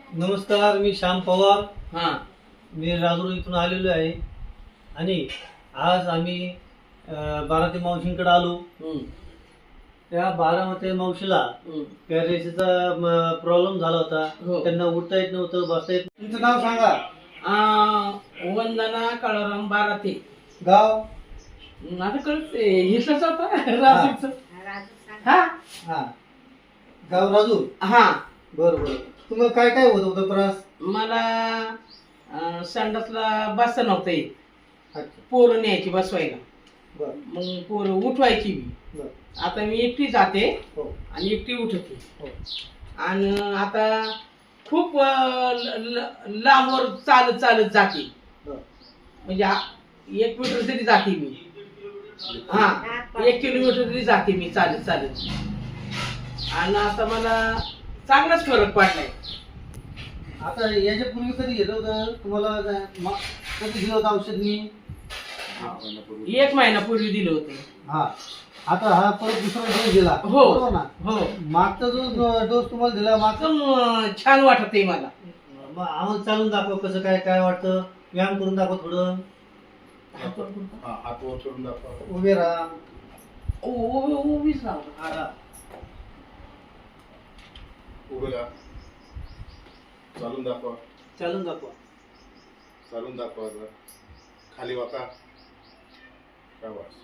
नमस्कार, मी श्याम पवार. हा मी राजूर इथून आलेलो आहे आणि आज आम्ही बारामती मावशींकडे आलो. हम्म, त्या बारामती मावशीला हम्म. पॅरालिसिसचा प्रॉब्लेम झाला होता. हो. त्यांना उठता येत नव्हतं, बसता येत. तुमचं नाव सांगा. वंदना काळाराम बाराते. गाव? आता कळते हिसच होता राजूचं. हा हा, गाव राजूर. हा बरं बरं. तुम्हाला काय काय होत होतं त्रास? मला संडासला बसता नव्हतं येत. अच्छा. पोरं न्यायची बसवायला, बरं मग पोरं उठवायची बी. बरं. आता मी एकटी जाते हो आणि एकटी उठते. हो. आणि आता खूप लांबवर चालत चालत जाते. बरं. म्हणजे 1 मीटर तरी जाते मी. हा, 1 किलोमीटर तरी जाते मी चालत चालत. आणि आता मला चांगलाच फरक पडलाय. आता याच्यापूर्वी कधी घेतलं होतं तुम्हाला? कधी दिलं होतं औषध मी? 1 महिन्यापूर्वी दिलं होतं. हा, आता हा परत दुसरा डोस दिला. हो. बरोबर ना? हो, मागचा जो डोस तुम्हाला दिला मागचा, एकदम छान वाटत आहे मला. मग आम्हाला चालून दाखव कसं काय काय वाटतं. व्यायाम करून दाखव थोडं. हात वर करून दाखवा. उभे राहा. उभीच राहू. हा, हा. उभे राहा. चालून दाखवा. चालून दाखवा. चालून दाखवा जरा. खाली वाका. शाबास.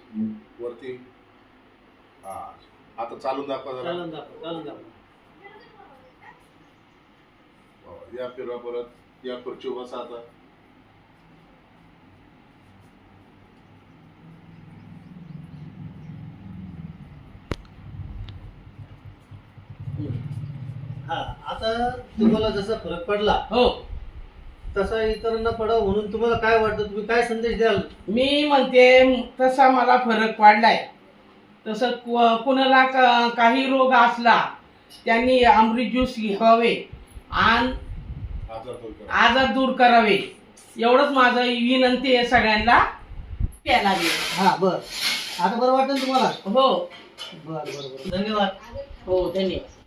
वरती. हा, आता चालून दाखवा जरा. चालून दाखवा. चालून दाखवा. या फिरवा परत. या खुर्चीवर बसा आता. हा, आता तुम्हाला जसा फरक पडला हो, तसा इतरांना पडावं म्हणून तुम्हाला काय वाटतं? तुम्ही काय संदेश द्याल? मी म्हणते तसा मला फरक पडलाय. तसं कुणाला काही रोग असला त्यांनी अमृत ज्यूस घ्यावे आणि आजार दूर करा. आजार दूर करावे. एवढंच माझं विनंती आहे सगळ्यांना. प्यायला लागेल. हा, बर. आता बरं वाटेल तुम्हाला? हो बर बर बर. धन्यवाद. हो, धन्यवाद.